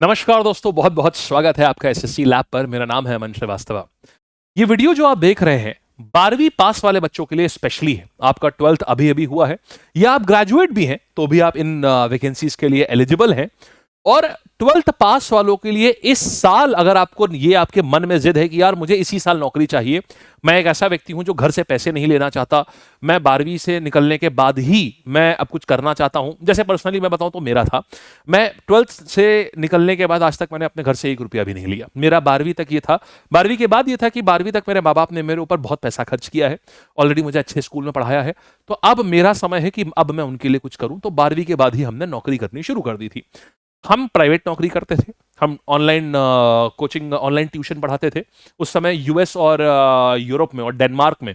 नमस्कार दोस्तों, बहुत बहुत स्वागत है आपका एसएससी लैब पर। मेरा नाम है अमन श्रीवास्तव। ये वीडियो जो आप देख रहे हैं 12वीं पास वाले बच्चों के लिए स्पेशली है। आपका 12th अभी अभी हुआ है या आप ग्रेजुएट भी हैं तो भी आप इन वैकेंसीज के लिए एलिजिबल हैं। और 12th पास वालों के लिए इस साल अगर आपको ये आपके मन में जिद है कि यार मुझे इसी साल नौकरी चाहिए, मैं एक ऐसा व्यक्ति हूं जो घर से पैसे नहीं लेना चाहता, मैं 12वीं से निकलने के बाद ही मैं अब कुछ करना चाहता हूं। जैसे पर्सनली मैं बताऊं तो मेरा था, मैं 12th से निकलने के बाद आज तक मैंने अपने घर से 1 रुपया भी नहीं लिया। मेरा 12वीं तक ये था। 12वीं के बाद ये था कि 12वीं तक मेरे माँ बाप ने मेरे ऊपर बहुत पैसा खर्च किया है, ऑलरेडी मुझे अच्छे स्कूल में पढ़ाया है, तो अब मेरा समय है कि अब मैं उनके लिए कुछ करूं। तो 12वीं के बाद ही हमने नौकरी करनी शुरू कर दी थी। हम प्राइवेट नौकरी करते थे, हम ऑनलाइन कोचिंग, ऑनलाइन ट्यूशन पढ़ाते थे। उस समय यूएस और यूरोप में और डेनमार्क में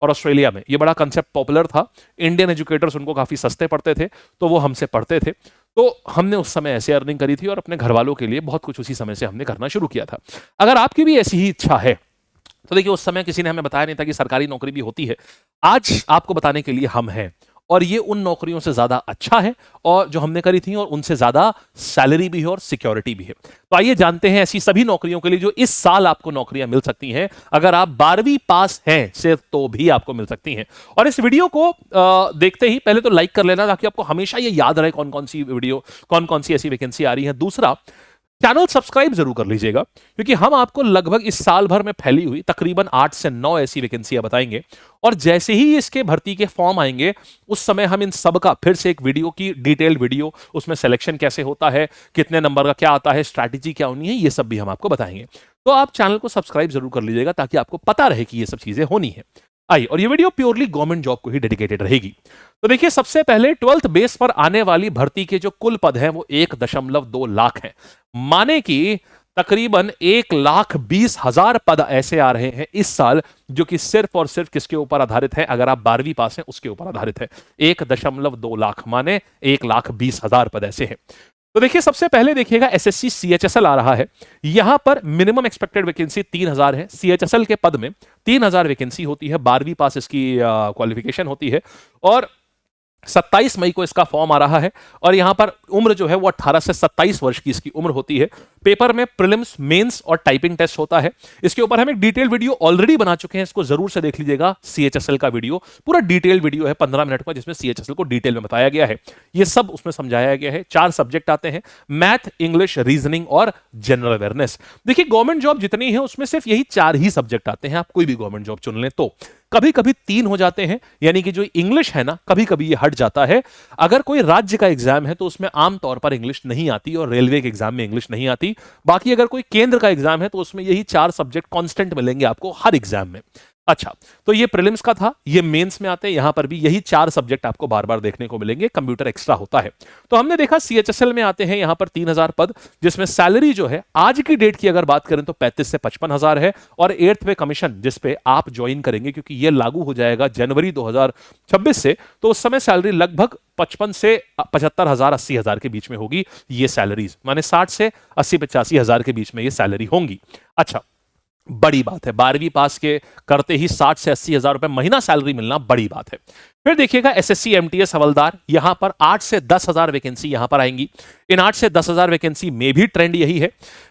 और ऑस्ट्रेलिया में ये बड़ा कंसेप्ट पॉपुलर था। इंडियन एजुकेटर्स उनको काफी सस्ते पड़ते थे, तो वो हमसे पढ़ते थे। तो हमने उस समय ऐसे अर्निंग करी थी और अपने घर वालों के लिए बहुत कुछ उसी समय से हमने करना शुरू किया था। अगर आपकी भी ऐसी ही इच्छा है तो देखिए, उस समय किसी ने हमें बताया नहीं था कि सरकारी नौकरी भी होती है। आज आपको बताने के लिए हम हैं, और ये उन नौकरियों से ज्यादा अच्छा है और जो हमने करी थी, और उनसे ज्यादा सैलरी भी है और सिक्योरिटी भी है। तो आइए जानते हैं ऐसी सभी नौकरियों के लिए जो इस साल आपको नौकरियां मिल सकती हैं। अगर आप 12वीं पास हैं सिर्फ तो भी आपको मिल सकती हैं। और इस वीडियो को देखते ही पहले तो लाइक कर लेना, ताकि आपको हमेशा ये याद रहे कौन कौन सी वीडियो, कौन कौन सी ऐसी वैकेंसी आ रही है। दूसरा, चैनल सब्सक्राइब जरूर कर लीजिएगा, क्योंकि हम आपको लगभग इस साल भर में फैली हुई तकरीबन 8 से 9 ऐसी वैकेंसियां बताएंगे। और जैसे ही इसके भर्ती के फॉर्म आएंगे, उस समय हम इन सब का फिर से एक वीडियो की डिटेल वीडियो, उसमें सिलेक्शन कैसे होता है, कितने नंबर का क्या आता है, स्ट्रैटेजी क्या होनी है, ये सब भी हम आपको बताएंगे। तो आप चैनल को सब्सक्राइब जरूर कर लीजिएगा ताकि आपको पता रहे कि ये सब चीजें होनी है। आइए, और ये वीडियो प्योरली गवर्नमेंट जॉब को ही डेडिकेटेड रहेगी। तो देखिए, सबसे पहले 12th बेस पर आने वाली भर्ती के जो कुल पद हैं वो 1.2 लाख हैं। माने कि तकरीबन 1,20,000 पद ऐसे आ रहे हैं इस साल, जो कि सिर्फ और सिर्फ किसके ऊपर आधारित है? अगर आप 12वीं पास हैं उसके ऊपर आधारित है। 1.2 लाख माने 1,20,000 पद ऐसे हैं। तो देखिए, सबसे पहले देखिएगा एसएससी सीएचएसएल आ रहा है। यहां पर मिनिमम एक्सपेक्टेड वैकेंसी 3,000 है। सीएचएसएल के पद में 3,000 वैकेंसी होती है, 12वीं पास इसकी क्वालिफिकेशन होती है। और 27 मई को इसका फॉर्म आ रहा है। और यहां पर उम्र जो है वो 18 से 27 वर्ष की इसकी उम्र होती है। पेपर में प्रीलिम्स, मेंस और टाइपिंग टेस्ट होता है। इसके ऊपर हम एक डिटेल वीडियो ऑलरेडी बना चुके हैं, इसको जरूर से देख लीजिएगा। सीएचएसएल का वीडियो पूरा डिटेल वीडियो है 15 मिनट का, जिसमें सीएचएसएल को डिटेल में बताया गया है। ये सब उसमें समझाया गया है। 4 सब्जेक्ट आते हैं: मैथ, इंग्लिश, रीजनिंग और जनरल अवेयरनेस। देखिए, गवर्नमेंट जॉब जितनी है उसमें सिर्फ यही 4 ही सब्जेक्ट आते हैं। आप कोई भी गवर्नमेंट जॉब चुन लें तो कभी कभी 3 हो जाते हैं, यानी कि जो इंग्लिश है ना, कभी कभी ये हट जाता है। अगर कोई राज्य का एग्जाम है तो उसमें आमतौर पर इंग्लिश नहीं आती, और रेलवे के एग्जाम में इंग्लिश नहीं आती। बाकी अगर कोई केंद्र का एग्जाम है तो उसमें यही 4 सब्जेक्ट कांस्टेंट मिलेंगे आपको हर एग्जाम में। अच्छा, तो ये प्रीलिम्स का था, ये मेंस में आते हैं। यहां पर भी यही 4 सब्जेक्ट आपको बार बार देखने को मिलेंगे, कंप्यूटर एक्स्ट्रा होता है। तो हमने देखा सीएचएसएल में आते हैं यहां पर 3,000 पद, जिसमें सैलरी जो है आज की डेट की अगर बात करें तो 35 से 55,000 है। और 8th पे कमीशन जिस पे आप ज्वाइन करेंगे, क्योंकि ये लागू हो जाएगा जनवरी 2026 से, तो उस समय सैलरी लगभग 55 से 75,000, 80,000 के बीच में होगी। ये सैलरीज माने 60 से 80-85,000 के बीच में ये सैलरी होंगी। अच्छा, बड़ी बात है, 12वीं पास के करते ही 60 से 80,000 रुपए महीना सैलरी मिलना बड़ी बात है। फिर देखिएगा एसएससी एमटीएस हवलदार, यहां पर 8 से 10,000 वैकेंसी यहां पर आएंगी। इन 8 से 10,000 वैकेंसी में भी ट्रेंड यही है।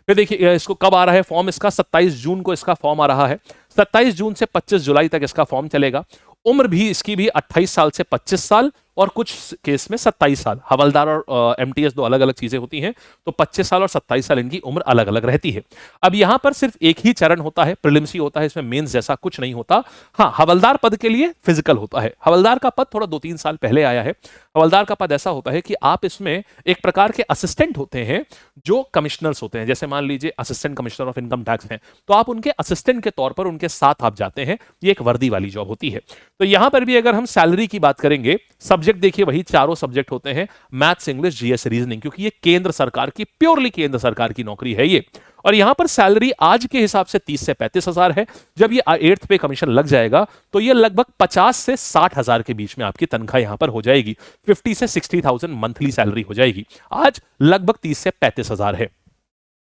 फिर देखिए, इसको कब आ रहा है फॉर्म? इसका 27 जून को इसका फॉर्म आ रहा है। 27 जून से 25 जुलाई तक इसका फॉर्म चलेगा। उम्र भी इसकी भी 28 साल से 25 साल, और कुछ केस में 27 साल। हवलदार और एमटीएस 2 अलग अलग चीजें होती हैं, तो 25 साल और 27 साल इनकी उम्र अलग अलग रहती है। अब यहां पर सिर्फ एक ही चरण होता है, प्रीलिम्स ही होता है, इसमें मेंस जैसा कुछ नहीं होता। हाँ, हवलदार पद के लिए फिजिकल होता है। हवलदार का पद थोड़ा 2-3 साल पहले आया है। हवलदार का पद ऐसा होता है कि आप इसमें एक प्रकार के असिस्टेंट होते हैं जो कमिश्नर्स होते हैं। जैसे मान लीजिए assistant commissioner of income tax हैं, तो आप उनके असिस्टेंट के तौर पर उनके साथ आप जाते हैं। ये एक वर्दी वाली जॉब होती है। तो यहां पर भी अगर हम सैलरी की बात करेंगे, सब्जेक्ट देखिए वही चारों सब्जेक्ट होते हैं: मैथ्स, इंग्लिश, जीएस, रीजनिंग, क्योंकि ये केंद्र सरकार की, प्योरली केंद्र सरकार की नौकरी है ये। और यहां पर सैलरी आज के हिसाब से 30 से 35,000 है। जब ये 8th पे कमीशन लग जाएगा तो ये लगभग 50 से 60,000 के बीच में आपकी तनख्वाह यहां पर हो जाएगी। 50 से 60,000 मंथली सैलरी हो जाएगी। आज लगभग 30 से 35,000 है।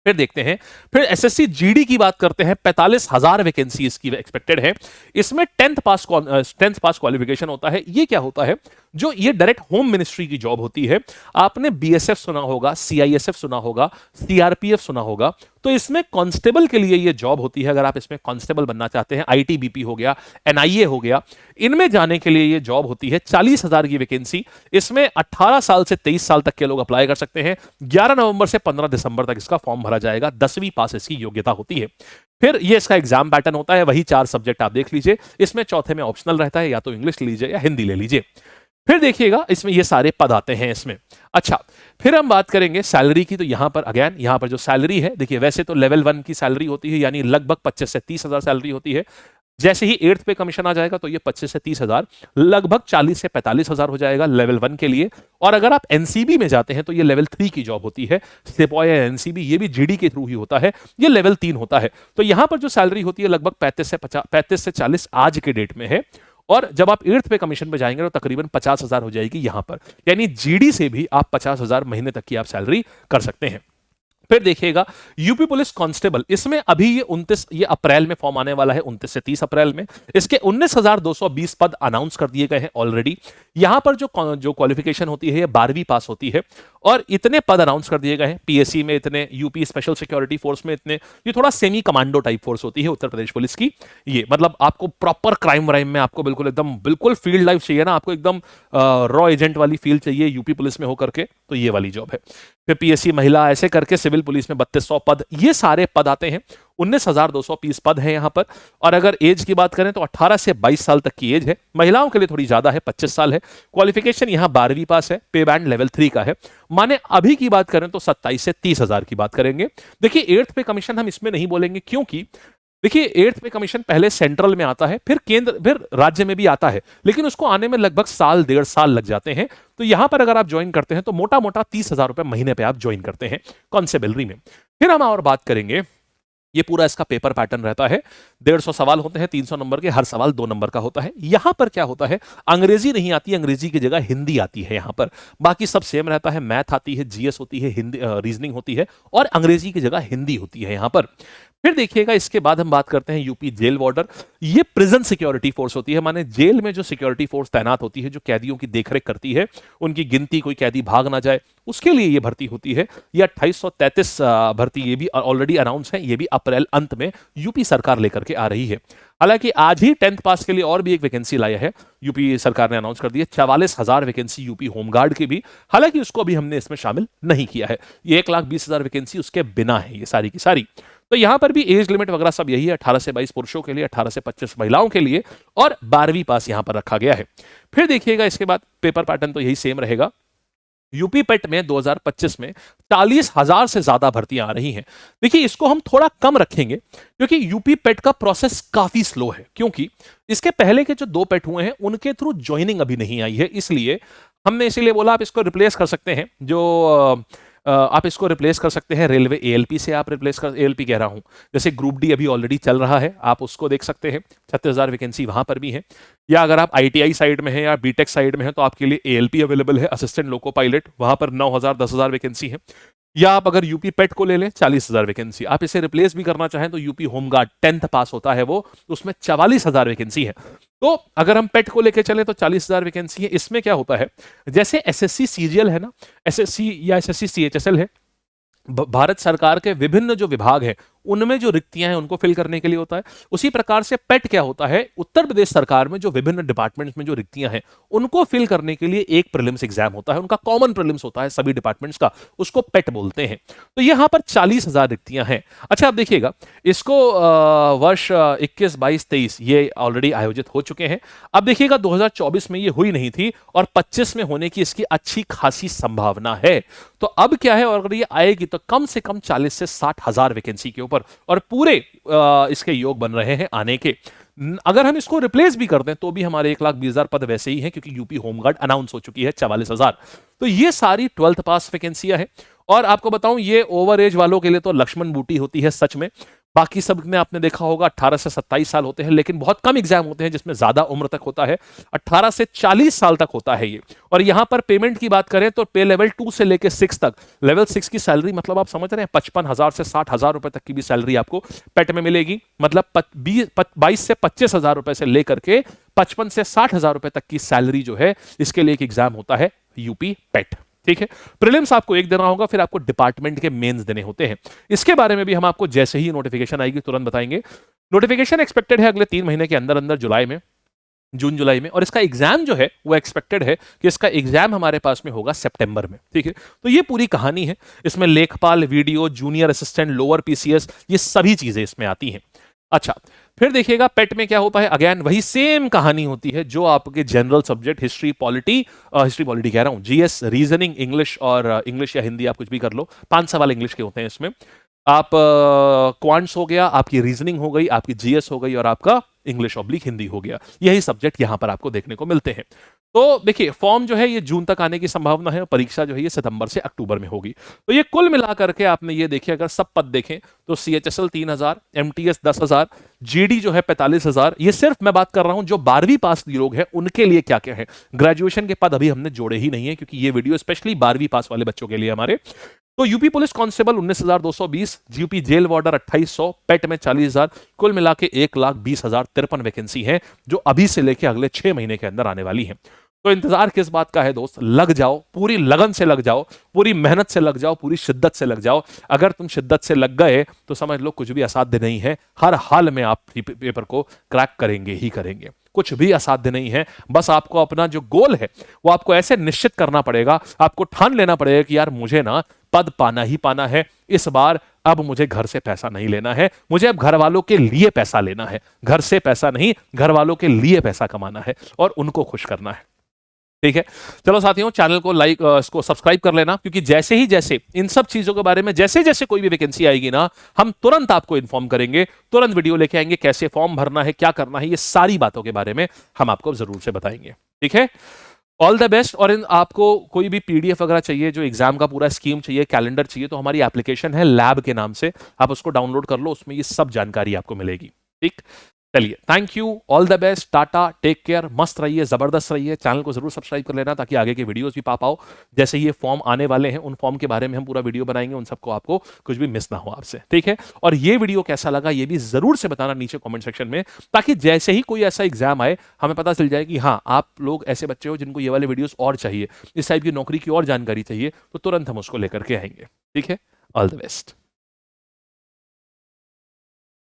फिर देखते हैं, फिर एसएससी जीडी की बात करते हैं, 45,000 वैकेंसी इसकी एक्सपेक्टेड है। इसमें 10th पास क्वालिफिकेशन होता है। ये क्या होता है, जो ये डायरेक्ट होम मिनिस्ट्री की जॉब होती है। आपने बीएसएफ सुना होगा, सीआईएसएफ सुना होगा, सीआरपीएफ सुना होगा, तो इसमें कांस्टेबल के लिए ये जॉब होती है। अगर आप इसमें कांस्टेबल बनना चाहते हैं, आईटीबीपी हो गया, एनआईए हो गया, इनमें जाने के लिए ये जॉब होती है। 40,000 की वैकेंसी, इसमें 18 साल से 23 साल तक के लोग अप्लाई कर सकते हैं। 11 नवंबर से 15 दिसंबर तक इसका फॉर्म भरा जाएगा। 10वीं पास इसकी योग्यता होती है। फिर ये इसका एग्जाम पैटर्न होता है, वही 4 सब्जेक्ट आप देख लीजिए। इसमें चौथे में ऑप्शनल रहता है, या तो इंग्लिश लीजिए या हिंदी ले लीजिए। फिर देखिएगा इसमें ये सारे पद आते हैं इसमें। अच्छा, फिर हम बात करेंगे सैलरी की। तो यहां पर अगेन, यहां पर जो सैलरी है, देखिए वैसे तो लेवल 1 की सैलरी होती है, यानी लगभग 25 से 30,000 सैलरी होती है। जैसे ही 8th पे कमीशन आ जाएगा तो ये 25 से 30,000 लगभग 40 से 45,000 हो जाएगा लेवल 1 के लिए। और अगर आप एनसीबी में जाते हैं तो ये लेवल 3 की जॉब होती है। सिपॉय या एनसीबी, ये भी जीडी के थ्रू ही होता है, ये लेवल 3 होता है। तो यहां पर जो सैलरी होती है लगभग 35 से 40 आज के डेट में है। और जब आप 8th पे कमीशन पे जाएंगे तो तकरीबन 50,000 हो जाएगी यहां पर, यानी जीडी से भी आप 50,000 महीने तक की आप सैलरी कर सकते हैं। फिर देखिएगा यूपी पुलिस कांस्टेबल, इसमें अभी ये अप्रैल में फॉर्म आने वाला है, 29 से 30 अप्रैल में। इसके 19,220 पद अनाउंस कर दिए गए हैं ऑलरेडी। यहां पर जो क्वालिफिकेशन होती है ये 12वीं पास होती है, और इतने पद अनाउंस कर दिए गए हैं। पीएससी में इतने, यूपी स्पेशल सिक्योरिटी फोर्स में इतने। ये थोड़ा सेमी कमांडो टाइप फोर्स होती है उत्तर प्रदेश पुलिस की। ये मतलब आपको प्रॉपर क्राइम व्राइम में आपको बिल्कुल फील्ड लाइफ चाहिए ना, आपको एकदम रॉ एजेंट वाली फील्ड चाहिए यूपी पुलिस में होकर के, तो ये वाली जॉब है। फिर पीएससी महिला, ऐसे करके सिविल पुलिस में 3200 पद, ये सारे पद आते हैं। 19,220 पद है यहां पर। और अगर एज की बात करें तो 18 से 22 साल तक की एज है। महिलाओं के लिए थोड़ी ज्यादा है, 25 साल है। क्वालिफिकेशन यहां 12वीं पास है, पे बैंड लेवल 3 का है। माने अभी की बात करें तो 27 से 30,000 की बात करेंगे। देखिए 8th पे कमीशन हम इसमें नहीं बोलेंगे, क्योंकि देखिए 8th पे कमीशन पहले सेंट्रल में आता है, फिर केंद्र, फिर राज्य में भी आता है, लेकिन उसको आने में लगभग साल 1.5 साल लग जाते हैं। तो यहां पर अगर आप ज्वाइन करते हैं तो मोटा मोटा 30,000 रुपए महीने पे आप ज्वाइन करते हैं कांस्टेबलरी में। फिर हम और बात करेंगे, ये पूरा इसका पेपर पैटर्न रहता है। 150 सवाल होते हैं, 300 नंबर के, हर सवाल 2 नंबर का होता है। यहां पर क्या होता है, अंग्रेजी नहीं आती, अंग्रेजी की जगह हिंदी आती है यहां पर। बाकी सब सेम रहता है। मैथ आती है, जीएस होती है, हिंदी रीजनिंग होती है, और अंग्रेजी की जगह हिंदी होती है यहां पर। फिर देखिएगा इसके बाद हम बात करते हैं यूपी जेल वार्डर। ये प्रिजन सिक्योरिटी फोर्स होती है, माने जेल में जो सिक्योरिटी फोर्स तैनात होती है, जो कैदियों की देखरेख करती है, उनकी गिनती, कोई कैदी भाग ना जाए, उसके लिए ये भर्ती होती है। ये 2833 भर्ती, ये भी ऑलरेडी अनाउंस है। ये भी अप्रैल अंत में यूपी सरकार लेकर के आ रही है। हालांकि आज ही 10th पास के लिए और भी एक वैकेंसी लाया है, यूपी सरकार ने अनाउंस कर दी है। 44,000 वैकेंसी यूपी होमगार्ड की भी, हालांकि उसको अभी हमने इसमें शामिल नहीं किया है। ये 1,20,000 वैकेंसी उसके बिना है ये सारी की सारी। तो यहां पर भी एज लिमिट वगैरह सब यही है, 18 से 22 पुरुषों के लिए, 18 से 25 महिलाओं के लिए, और 12वीं पास यहां पर रखा गया है। फिर देखिएगा इसके बाद पेपर पैटर्न तो यही सेम रहेगा। यूपी पेट में 2025 में 40,000 से ज्यादा भर्तियां आ रही हैं। देखिए इसको हम थोड़ा कम रखेंगे, क्योंकि यूपी पेट का प्रोसेस काफी स्लो है, क्योंकि इसके पहले के जो 2 पेट हुए हैं उनके थ्रू ज्वाइनिंग अभी नहीं आई है। इसलिए हमने इसीलिए बोला आप इसको रिप्लेस कर सकते हैं, आप इसको रिप्लेस कर सकते हैं रेलवे एएलपी से। आप रिप्लेस कर, एएलपी कह रहा हूं, जैसे ग्रुप डी अभी ऑलरेडी चल रहा है, आप उसको देख सकते हैं, 36,000 वैकेंसी वहां पर भी है। या अगर आप आईटीआई साइड में है या बीटेक साइड में है तो आपके लिए एएलपी अवेलेबल है, असिस्टेंट लोको पायलट, वहां पर 9,000 10,000 वैकेंसी है। या आप अगर यूपी पेट को ले लें, 40,000 वैकेंसी। आप इसे रिप्लेस भी करना चाहें तो यूपी होमगार्ड 10th पास होता है वो, उसमें 44,000 वैकेंसी है। तो अगर हम पेट को लेके चले तो 40,000 वैकेंसी है। इसमें क्या होता है, जैसे एसएससी सीजीएल है ना, एसएससी या एसएससी सीएचएसएल है, भारत सरकार के विभिन्न जो विभाग हैं उनमें जो रिक्तियां हैं उनको फिल करने के लिए होता है। उसी प्रकार से पेट क्या होता है, उत्तर प्रदेश सरकार में जो विभिन्न डिपार्टमेंट्स में जो रिक्तियां हैं उनको फिल करने के लिए एक प्रीलिम्स एग्जाम होता है, उनका कॉमन प्रीलिम्स होता है सभी डिपार्टमेंट्स का, उसको पेट बोलते हैं। तो यहां पर 40,000 रिक्तियां हैं। अच्छा, आप देखिएगा इसको वर्ष 21, 22, 23 ये ऑलरेडी आयोजित हो चुके हैं। अब देखिएगा 2024 में ये हुई नहीं थी, और 25 में होने की इसकी अच्छी खासी संभावना है। तो अब क्या है, और अगर ये आएगी तो कम से कम 40 से 60,000 वैकेंसी के ऊपर, और पूरे इसके योग बन रहे हैं आने के। अगर हम इसको रिप्लेस भी कर दें तो भी हमारे 1,20,000 पद वैसे ही हैं, क्योंकि यूपी होमगार्ड अनाउंस हो चुकी है 44,000। तो ये सारी 12th पास वैकेंसियां हैं। और आपको बताऊं, ये ओवर एज वालों के लिए तो लक्ष्मण बूटी होती है सच में। बाकी सब में आपने देखा होगा 18 से 27 साल होते हैं, लेकिन बहुत कम एग्जाम होते हैं जिसमें ज्यादा उम्र तक होता है, 18 से 40 साल तक होता है ये। और यहां पर पेमेंट की बात करें तो पे लेवल 2 से लेकर 6 तक, लेवल 6 की सैलरी मतलब आप समझ रहे हैं 55,000 से 60,000 रुपए तक की भी सैलरी आपको पेट में मिलेगी। मतलब 22 से 25,000 रुपए से लेकर के 55 से 60,000 रुपए तक की सैलरी जो है, इसके लिए एक एग्जाम होता है यूपी पेट। ठीक है, प्रीलिम्स आपको एक देना होगा, फिर आपको डिपार्टमेंट के मेंस देने होते हैं। इसके बारे में भी हम आपको जैसे ही नोटिफिकेशन आएगी तुरंत बताएंगे। नोटिफिकेशन एक्सपेक्टेड है अगले 3 महीने के अंदर अंदर, जुलाई में, जून जुलाई में। और इसका एग्जाम जो है वो एक्सपेक्टेड है कि इसका एग्जाम हमारे पास में होगा सितंबर में। ठीक है, तो ये पूरी कहानी है। इसमें लेखपाल, video, junior assistant, lower PCS, ये सभी चीजें इसमें आती हैं। अच्छा, फिर देखिएगा पेट में क्या होता है, अगेन वही सेम कहानी होती है जो आपके जनरल सब्जेक्ट हिस्ट्री पॉलिटी कह रहा हूं, जीएस, रीजनिंग, इंग्लिश, और इंग्लिश या हिंदी आप कुछ भी कर लो, 5 सवाल इंग्लिश के होते हैं इसमें। आप क्वांट्स हो गया, आपकी रीजनिंग हो गई, आपकी जीएस हो गई, और आपका इंग्लिश ऑब्लिक हिंदी हो गया। यही सब्जेक्ट यहां पर आपको देखने को मिलते हैं। तो देखिए, फॉर्म जो है ये जून तक आने की संभावना है, और परीक्षा जो है ये सितंबर से अक्टूबर में होगी। तो ये कुल मिलाकर के आपने ये देखिए, अगर सब पद देखें तो सीएचएसएल 3,000, एमटीएस 10,000, जीडी जो है 45,000। ये सिर्फ मैं बात कर रहा हूं जो 12वीं पास लोग हैं उनके लिए क्या क्या है। ग्रेजुएशन के पद अभी हमने जोड़े ही नहीं है, क्योंकि ये वीडियो स्पेशली 12वीं पास वाले बच्चों के लिए हमारे। तो UP police constable 19,220, UP jail warder 2,800, PET में 40,000, कुल मिला के 1,20,053 वैकेंसी है जो अभी से लेके अगले 6 महीने के अंदर आने वाली है। तो इंतजार किस बात का है दोस्त, लग जाओ, पूरी लगन से लग जाओ, पूरी मेहनत से लग जाओ, पूरी शिद्दत से लग जाओ। अगर तुम शिद्दत से लग गए तो समझ लो कुछ भी असाध्य नहीं है। हर हाल में आप पेपर को क्रैक करेंगे ही करेंगे, कुछ भी असाध्य नहीं है। बस आपको अपना जो गोल है वो आपको ऐसे निश्चित करना पड़ेगा, आपको ठान लेना पड़ेगा कि यार मुझे ना पद पाना ही पाना है इस बार। अब मुझे घर से पैसा नहीं लेना है, मुझे अब घर वालों के लिए पैसा लेना है। घर से पैसा नहीं, घर वालों के लिए पैसा कमाना है और उनको खुश करना है। ठीक है, चलो साथियों, चैनल को लाइक, इसको सब्सक्राइब कर लेना, क्योंकि जैसे ही जैसे इन सब चीजों के बारे में जैसे जैसे कोई भी वैकेंसी आएगी ना, हम तुरंत आपको इन्फॉर्म करेंगे, तुरंत वीडियो लेके आएंगे, कैसे फॉर्म भरना है, क्या करना है, ये सारी बातों के बारे में हम आपको जरूर से बताएंगे। ठीक है, ऑल द बेस्ट। और इन आपको कोई भी पीडीएफ वगैरह चाहिए, जो एग्जाम का पूरा स्कीम चाहिए, कैलेंडर चाहिए, तो हमारी एप्लीकेशन है लैब के नाम से, आप उसको डाउनलोड कर लो, उसमें ये सब जानकारी आपको मिलेगी। ठीक, चलिए, thank you, all the best, tata, take care, मस्त रहिए, जबरदस्त रहिए। चैनल को जरूर सब्सक्राइब कर लेना ताकि आगे के वीडियोस भी पा पाओ। जैसे ये फॉर्म आने वाले हैं उन फॉर्म के बारे में हम पूरा वीडियो बनाएंगे, उन सबको आपको कुछ भी मिस ना हो आपसे। ठीक है, और ये वीडियो कैसा लगा ये भी जरूर से बताना नीचे कमेंट सेक्शन में, ताकि जैसे ही कोई ऐसा एग्जाम आए हमें पता चल जाए कि हाँ, आप लोग ऐसे बच्चे हो जिनको ये वाले वीडियोस और चाहिए, इस टाइप की नौकरी की और जानकारी चाहिए, तो तुरंत हम उसको लेकर के आएंगे। ठीक है, ऑल द बेस्ट।